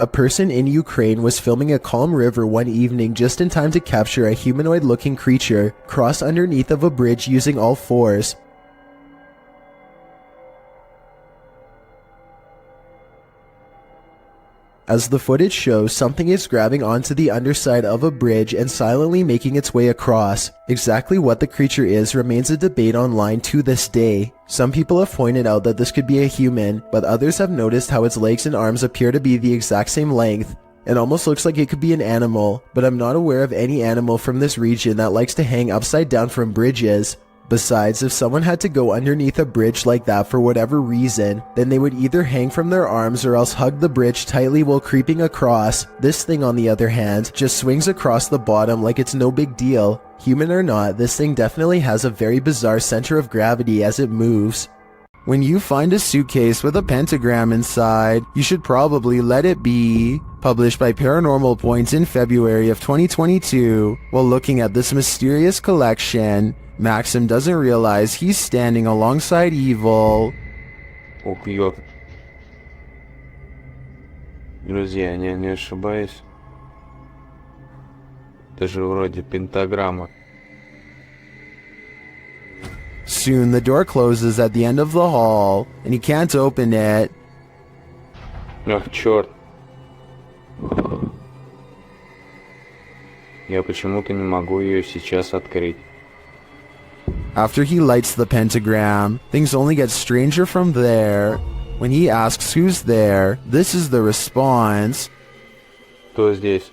A person in Ukraine was filming a calm river one evening just in time to capture a humanoid-looking creature cross underneath of a bridge using all fours. As the footage shows, something is grabbing onto the underside of a bridge and silently making its way across. Exactly what the creature is remains a debate online to this day. Some people have pointed out that this could be a human, but others have noticed how its legs and arms appear to be the exact same length. It almost looks like it could be an animal, but I'm not aware of any animal from this region that likes to hang upside down from bridges. Besides, if someone had to go underneath a bridge like that for whatever reason, then they would either hang from their arms or else hug the bridge tightly while creeping across. This thing, on the other hand, just swings across the bottom like it's no big deal. Human or not, this thing definitely has a very bizarre center of gravity as it moves. When you find a suitcase with a pentagram inside, you should probably let it be. Published by Paranormal Points in February of 2022. While looking at this mysterious collection, Maxim doesn't realize he's standing alongside evil. Убьет. Друзья, не ошибаюсь. Это же вроде пентаграмма. Soon the door closes at the end of the hall, and he can't open it. Ах, черт. Я почему-то не могу ее сейчас открыть. After he lights the pentagram, things only get stranger from there. When he asks who's there, this is the response. Кто здесь?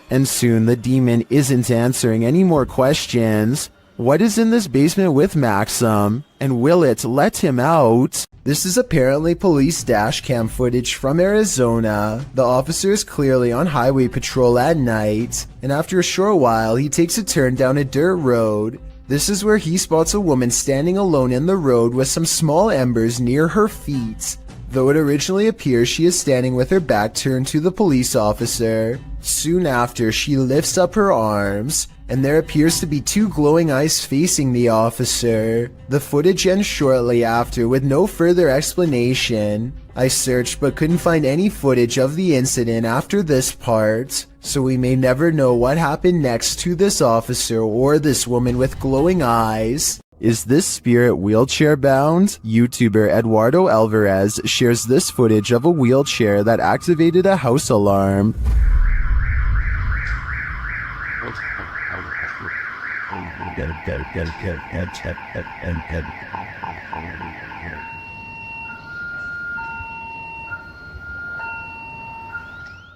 And soon the demon isn't answering any more questions. What is in this basement with Maxim? And will it let him out? This is apparently police dash cam footage from Arizona. The officer is clearly on highway patrol at night, and after a short while he takes a turn down a dirt road. This is where he spots a woman standing alone in the road with some small embers near her feet. Though it originally appears she is standing with her back turned to the police officer. Soon after, she lifts up her arms, and there appears to be two glowing eyes facing the officer. The footage ends shortly after with no further explanation. I searched but couldn't find any footage of the incident after this part, so we may never know what happened next to this officer or this woman with glowing eyes. Is this spirit wheelchair bound? YouTuber Eduardo Alvarez shares this footage of a wheelchair that activated a house alarm.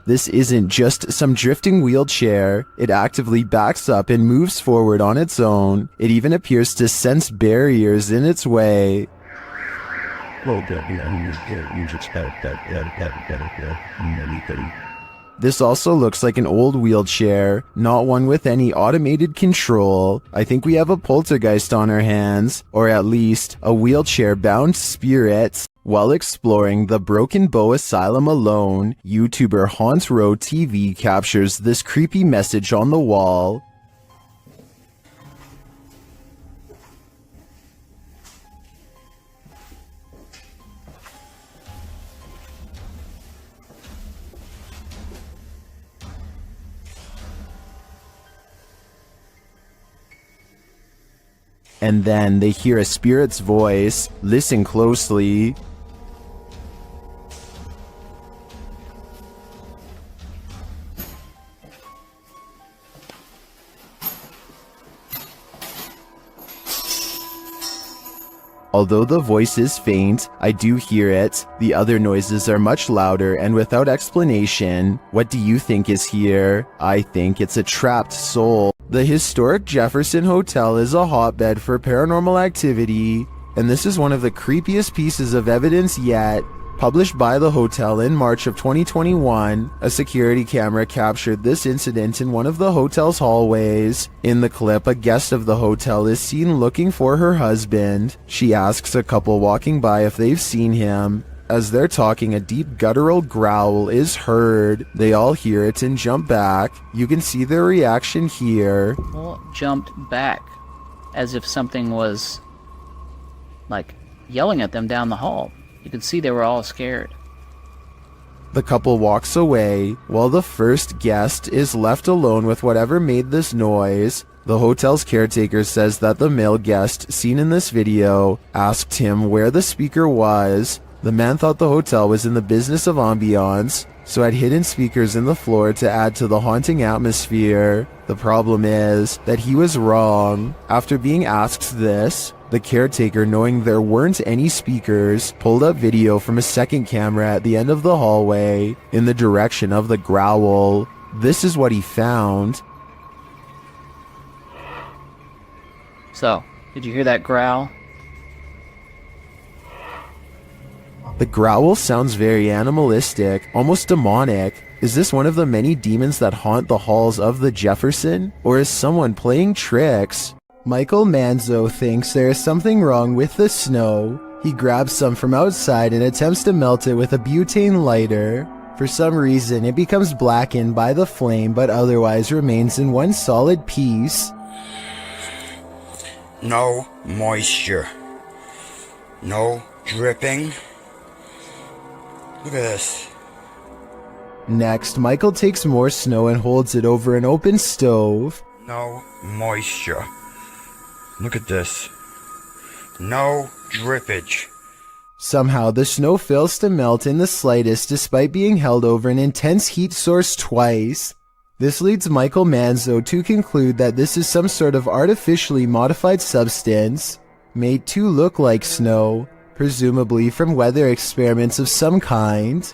This isn't just some drifting wheelchair. It actively backs up and moves forward on its own. It even appears to sense barriers in its way. This also looks like an old wheelchair, not one with any automated control. I think we have a poltergeist on our hands, or at least a wheelchair-bound spirit. While exploring the Broken Bow Asylum alone, YouTuber Haunt Row TV captures this creepy message on the wall. And then they hear a spirit's voice. Listen closely. Although the voice is faint, I do hear it. The other noises are much louder and without explanation. What do you think is here? I think it's a trapped soul. The historic Jefferson Hotel is a hotbed for paranormal activity, and this is one of the creepiest pieces of evidence yet. Published by the hotel in March of 2021, a security camera captured this incident in one of the hotel's hallways. In the clip, a guest of the hotel is seen looking for her husband. She asks a couple walking by if they've seen him. As they're talking, a deep guttural growl is heard. They all hear it and jump back. You can see their reaction here. Well, jumped back. as if something was, like, yelling at them down the hall. You could see they were all scared. The couple walks away, while the first guest is left alone with whatever made this noise. The hotel's caretaker says that the male guest seen in this video asked him where the speaker was. The man thought the hotel was in the business of ambiance, so had hidden speakers in the floor to add to the haunting atmosphere. The problem is that he was wrong. After being asked this, the caretaker, knowing there weren't any speakers, pulled up video from a second camera at the end of the hallway in the direction of the growl. This is what he found. So, did you hear that growl? The growl sounds very animalistic, almost demonic. Is this one of the many demons that haunt the halls of the Jefferson? Or is someone playing tricks? Michael Manzo thinks there is something wrong with the snow. He grabs some from outside and attempts to melt it with a butane lighter. For some reason, it becomes blackened by the flame, but otherwise remains in one solid piece. No moisture. No dripping. Look at this. Next, Michael takes more snow and holds it over an open stove. No moisture. Look at this. No drippage. Somehow, the snow fails to melt in the slightest despite being held over an intense heat source twice. This leads Michael Manzo to conclude that this is some sort of artificially modified substance made to look like snow, presumably from weather experiments of some kind.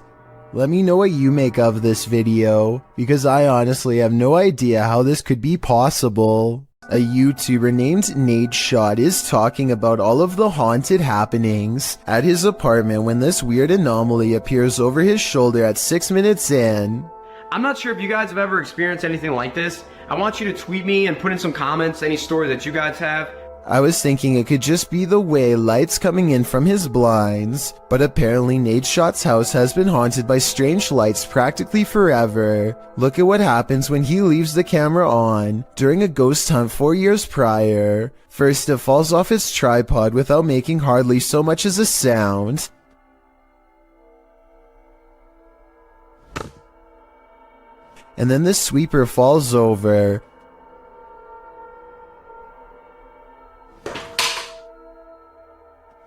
Let me know what you make of this video, because I honestly have no idea how this could be possible. A YouTuber named Nadeshot is talking about all of the haunted happenings at his apartment when this weird anomaly appears over his shoulder at 6 minutes in. I'm not sure if you guys have ever experienced anything like this. I want you to tweet me and put in some comments any story that you guys have. I was thinking it could just be the way lights coming in from his blinds, but apparently Nadeshot's house has been haunted by strange lights practically forever. Look at what happens when he leaves the camera on during a ghost hunt 4 years prior. First, it falls off its tripod without making hardly so much as a sound. And then the sweeper falls over.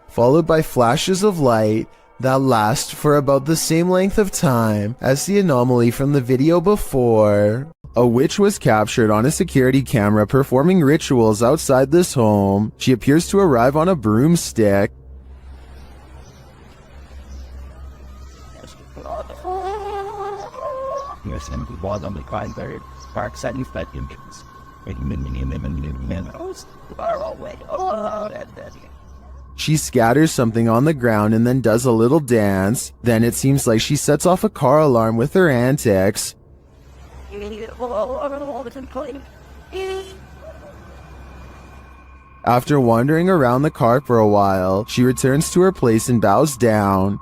Followed by flashes of light that last for about the same length of time as the anomaly from the video before. A witch was captured on a security camera performing rituals outside this home. She appears to arrive on a broomstick. She scatters something on the ground and then does a little dance. Then it seems like she sets off a car alarm with her antics. After wandering around the car for a while, she returns to her place and bows down.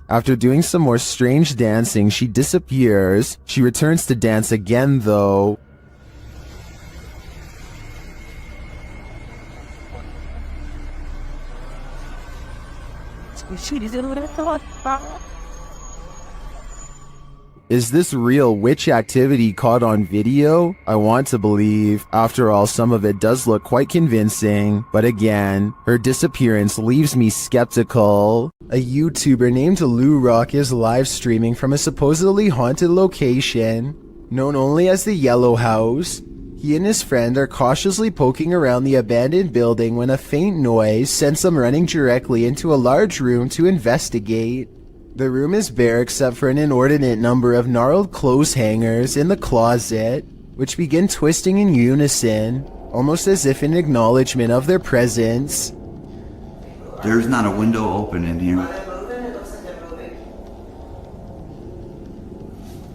After doing some more strange dancing, she disappears. She returns to dance again, though. Is this real witch activity caught on video? I want to believe. After all, some of it does look quite convincing. But again, her disappearance leaves me skeptical. A YouTuber named Lou Rock is live streaming from a supposedly haunted location, known only as the Yellow House. He and his friend are cautiously poking around the abandoned building when a faint noise sends them running directly into a large room to investigate. The room is bare except for an inordinate number of gnarled clothes hangers in the closet, which begin twisting in unison, almost as if in acknowledgement of their presence. There's not a window open in here.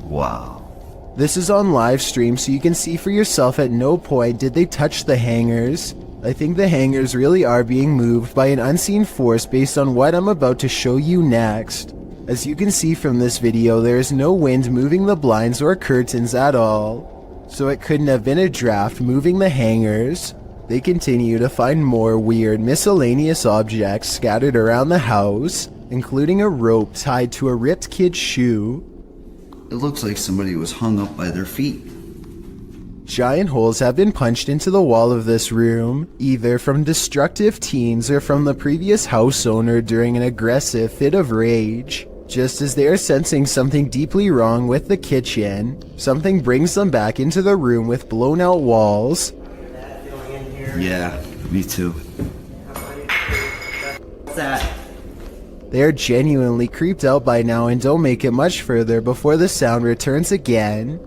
Wow. This is on live stream, so you can see for yourself. At no point did they touch the hangers. I think the hangers really are being moved by an unseen force based on what I'm about to show you next. As you can see from this video, there is no wind moving the blinds or curtains at all, so it couldn't have been a draft moving the hangers. They continue to find more weird miscellaneous objects scattered around the house, including a rope tied to a ripped kid's shoe. It looks like somebody was hung up by their feet. Giant holes have been punched into the wall of this room, either from destructive teens or from the previous house owner during an aggressive fit of rage. Just as they are sensing something deeply wrong with the kitchen, something brings them back into the room with blown out walls. Yeah, me too. What's that? They are genuinely creeped out by now and don't make it much further before the sound returns again.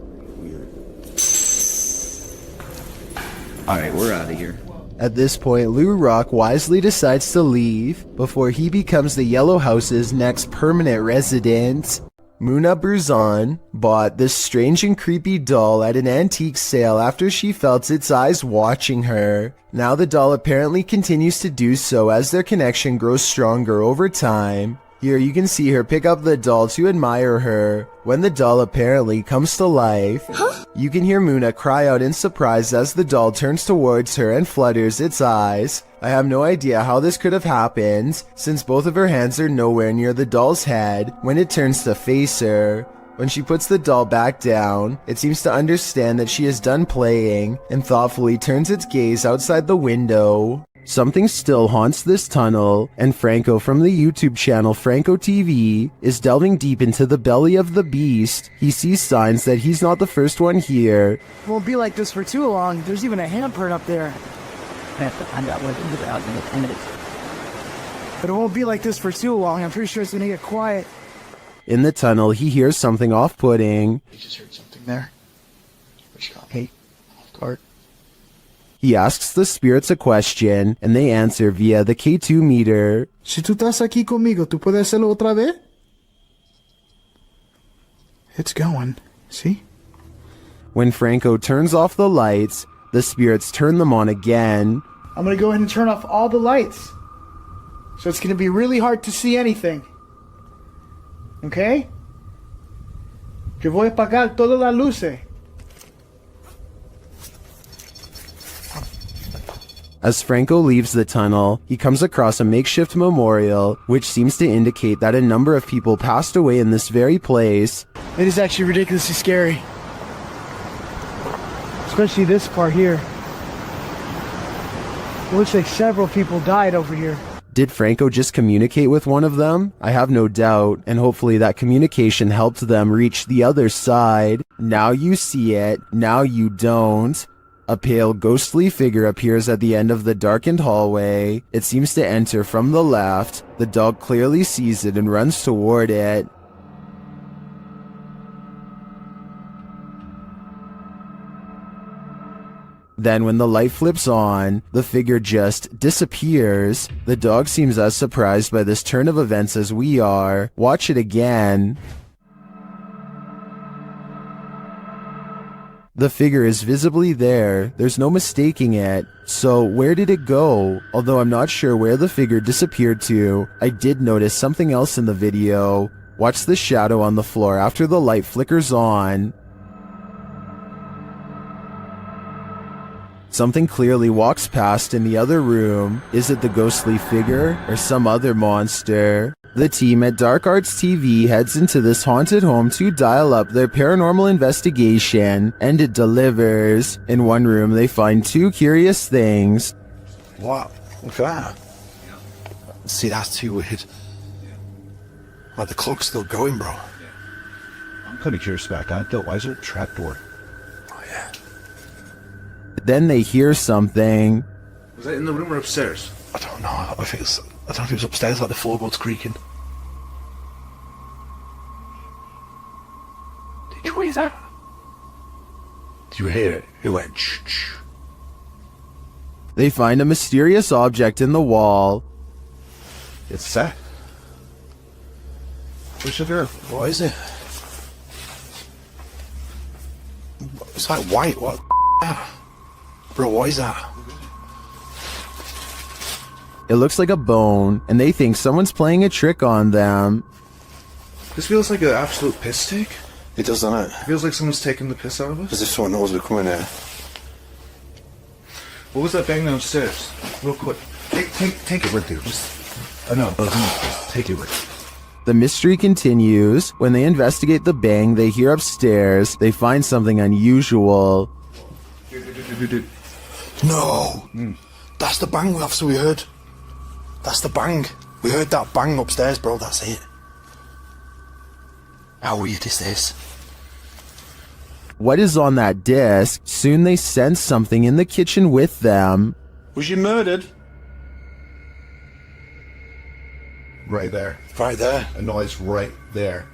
Alright, we're out of here. At this point, Lou Rock wisely decides to leave before he becomes the Yellow House's next permanent resident. Muna Burzan bought this strange and creepy doll at an antique sale after she felt its eyes watching her. Now the doll apparently continues to do so as their connection grows stronger over time. Here you can see her pick up the doll to admire her. When the doll apparently comes to life, you can hear Muna cry out in surprise as the doll turns towards her and flutters its eyes. I have no idea how this could have happened, since both of her hands are nowhere near the doll's head when it turns to face her. When she puts the doll back down, it seems to understand that she is done playing and thoughtfully turns its gaze outside the window. Something still haunts this tunnel, and Franco from the YouTube channel Franco TV is delving deep into the belly of the beast. He sees signs that he's not the first one here. It won't be like this for too long. There's even a handprint up there. I have to find out what it's about in 10 minutes. But it won't be like this for too long. I'm pretty sure it's gonna get quiet. In the tunnel, he hears something off-putting. You just heard something there. Which got me off guard. He asks the spirits a question, and they answer via the K2 meter. Si tú estás aquí conmigo, ¿tú puedes hacerlo otra vez? It's going. See? When Franco turns off the lights, the spirits turn them on again. I'm gonna go ahead and turn off all the lights. So it's gonna be really hard to see anything. Okay? Yo voy a apagar todas las luces. As Franco leaves the tunnel, he comes across a makeshift memorial, which seems to indicate that a number of people passed away in this very place. It is actually ridiculously scary. Especially this part here. It looks like several people died over here. Did Franco just communicate with one of them? I have no doubt, and hopefully that communication helped them reach the other side. Now you see it, now you don't. A pale, ghostly figure appears at the end of the darkened hallway. It seems to enter from the left. The dog clearly sees it and runs toward it. Then when the light flips on, the figure just disappears. The dog seems as surprised by this turn of events as we are. Watch it again. The figure is visibly there, there's no mistaking it. So where did it go? Although I'm not sure where the figure disappeared to, I did notice something else in the video. Watch the shadow on the floor after the light flickers on. Something clearly walks past in the other room. Is it the ghostly figure or some other monster? The team at Dark Arts TV heads into this haunted home to dial up their paranormal investigation, and it delivers. In one room, they find two curious things. What? Look at that. See, that's too weird. Like, the clock's still going, bro. I'm kind of curious about that, though. Why is there a trapdoor? Oh, yeah. Then they hear something. Was that in the room or upstairs? I don't know. I don't know if it was upstairs, like the floorboards creaking. Did you hear that? Did you hear it? It went shh. They find a mysterious object in the wall. It's that. What's it there? What is it? It's like white. What? Bro, what is that? It looks like a bone, and they think someone's playing a trick on them. This feels like an absolute piss take. It does, doesn't it? It feels like someone's taking the piss out of us. As if someone knows we're coming here. What was that bang downstairs? Real quick. Take it with you. I know, but take it with you. The mystery continues. When they investigate the bang they hear upstairs, they find something unusual. No! That's the bang officer we heard. That's the bang. We heard that bang upstairs, bro. That's it. How weird is this? What is on that disc? Soon they sense something in the kitchen with them. Was you murdered? Right there. Right there. A noise right there.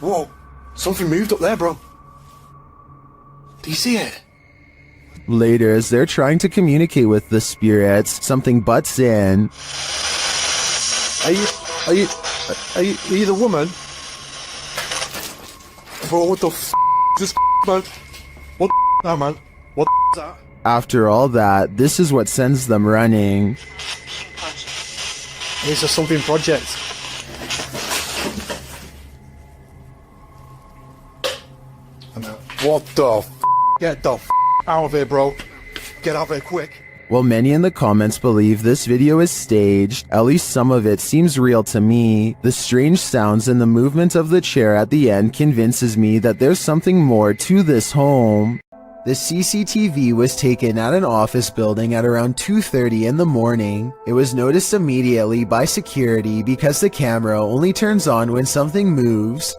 Whoa! Something moved up there, bro. Do you see it? Later, as they're trying to communicate with the spirits, something butts in. Are you the woman? Bro, what the f*** is this man? What the f*** man? What the f*** is that? After all that, this is what sends them running. It's a something project. What the f***? Get the f*** out of here, bro. Get out of here quick. While many in the comments believe this video is staged, at least some of it seems real to me. The strange sounds and the movement of the chair at the end convinces me that there's something more to this home. The CCTV was taken at an office building at around 2:30 in the morning. It was noticed immediately by security because the camera only turns on when something moves.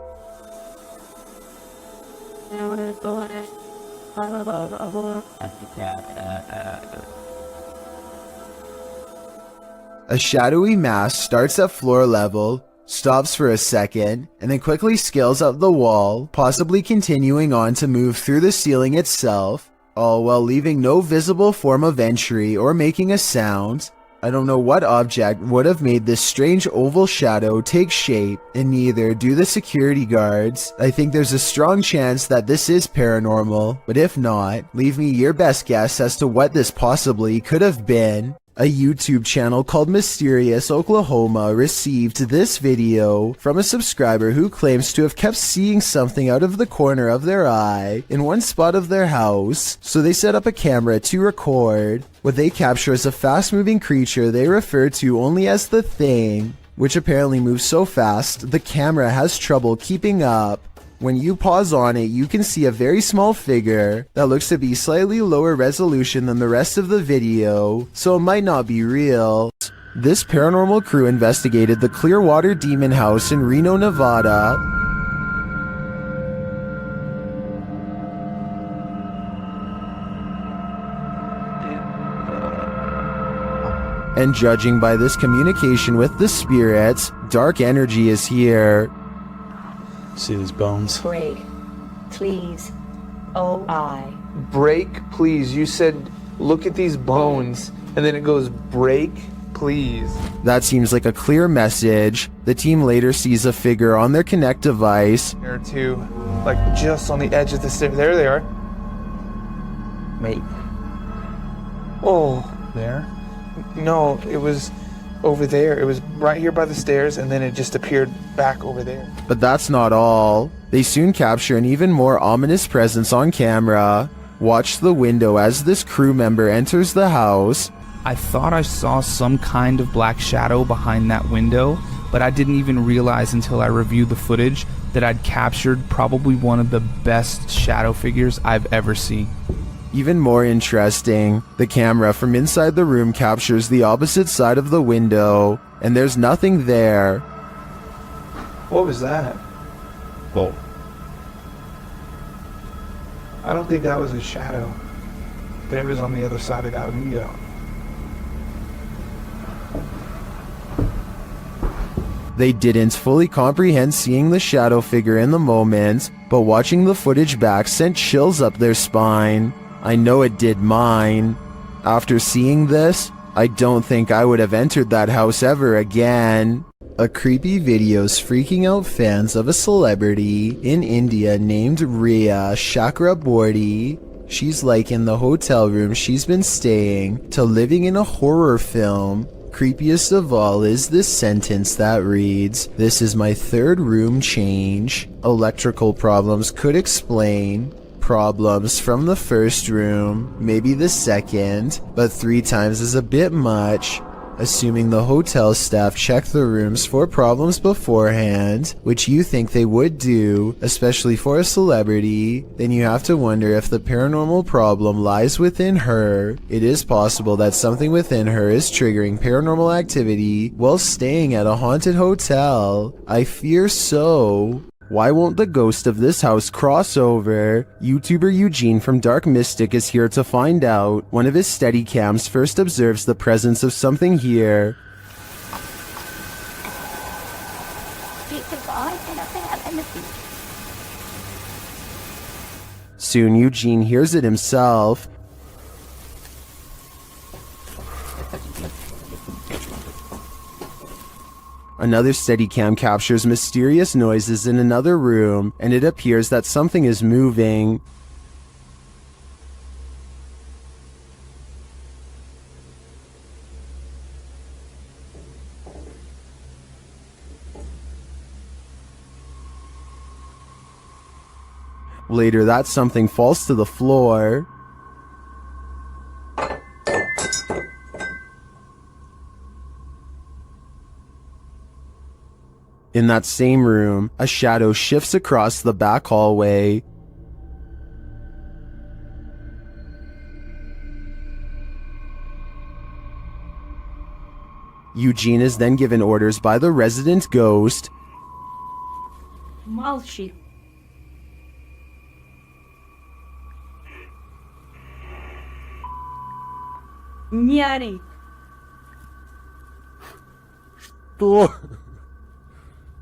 A shadowy mass starts at floor level, stops for a second, and then quickly scales up the wall, possibly continuing on to move through the ceiling itself, all while leaving no visible form of entry or making a sound. I don't know what object would have made this strange oval shadow take shape, and neither do the security guards. I think there's a strong chance that this is paranormal, but if not, leave me your best guess as to what this possibly could have been. A YouTube channel called Mysterious Oklahoma received this video from a subscriber who claims to have kept seeing something out of the corner of their eye in one spot of their house, so they set up a camera to record. What they capture is a fast-moving creature they refer to only as the Thing, which apparently moves so fast the camera has trouble keeping up. When you pause on it, you can see a very small figure that looks to be slightly lower resolution than the rest of the video, so it might not be real. This paranormal crew investigated the Clearwater Demon House in Reno, Nevada. And judging by this communication with the spirits, dark energy is here. See these bones? Break, please. O-I. Break, please. You said, look at these bones. And then it goes, break, please. That seems like a clear message. The team later sees a figure on their Connect device. There are two, like just on the edge of the stairs. There they are. Wait. Oh. There? No, it was over there. It was right here by the stairs, and then it just appeared back over there. But that's not all. They soon capture an even more ominous presence on camera. Watch the window as this crew member enters the house. I thought I saw some kind of black shadow behind that window, but I didn't even realize until I reviewed the footage that I'd captured probably one of the best shadow figures I've ever seen. Even more interesting, the camera from inside the room captures the opposite side of the window, and there's nothing there. What was that? Well, I don't think that was a shadow. But it was on the other side of that window. They didn't fully comprehend seeing the shadow figure in the moment, but watching the footage back sent chills up their spine. I know it did mine. After seeing this, I don't think I would have entered that house ever again. A creepy video's freaking out fans of a celebrity in India named Riya Chakraborty. She's likened the hotel room she's been staying to living in a horror film. Creepiest of all is this sentence that reads, "This is my third room change. Electrical problems could explain problems from the first room, maybe the second, but 3 times is a bit much." Assuming the hotel staff checked the rooms for problems beforehand, which you think they would do, especially for a celebrity, then you have to wonder if the paranormal problem lies within her. It is possible that something within her is triggering paranormal activity while staying at a haunted hotel. I fear so. Why won't the ghost of this house cross over? YouTuber Eugene from Dark Mystic is here to find out. One of his Steadicams first observes the presence of something here. Soon Eugene hears it himself. Another Steadicam captures mysterious noises in another room, and it appears that something is moving. Later, that something falls to the floor. In that same room, a shadow shifts across the back hallway. Eugene is then given orders by the resident ghost. Молчи. Не ори.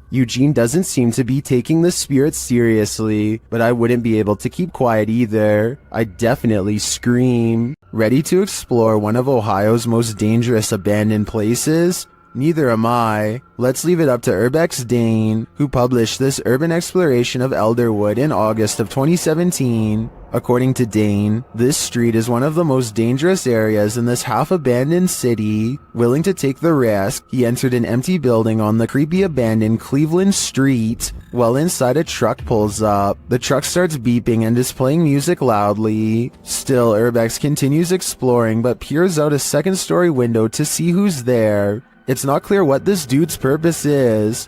Eugene doesn't seem to be taking the spirit seriously, but I wouldn't be able to keep quiet either. I'd definitely scream. Ready to explore one of Ohio's most dangerous abandoned places? Neither am I. Let's leave it up to Urbex Dane, who published this urban exploration of Elderwood in August of 2017. According to Dane, this street is one of the most dangerous areas in this half-abandoned city. Willing to take the risk, he entered an empty building on the creepy abandoned Cleveland Street. While inside, a truck pulls up. The truck starts beeping and is playing music loudly. Still, Urbex continues exploring but peers out a second-story window to see who's there. It's not clear what this dude's purpose is.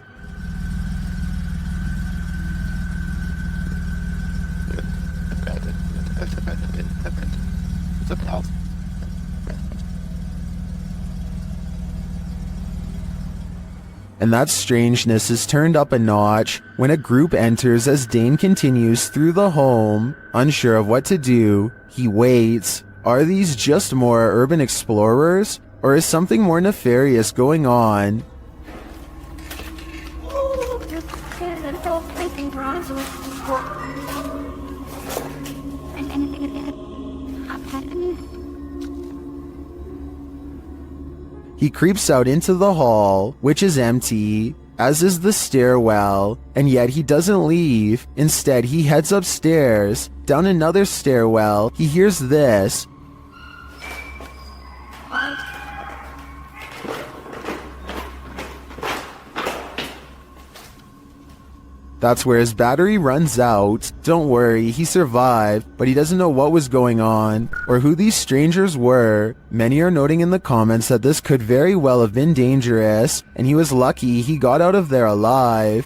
And that strangeness is turned up a notch when a group enters as Dane continues through the home. Unsure of what to do, he waits. Are these just more urban explorers? Or is something more nefarious going on? He creeps out into the hall, which is empty, as is the stairwell, and yet he doesn't leave. Instead, he heads upstairs. Down another stairwell, he hears this. That's where his battery runs out. Don't worry, he survived, but he doesn't know what was going on, or who these strangers were. Many are noting in the comments that this could very well have been dangerous, and he was lucky he got out of there alive.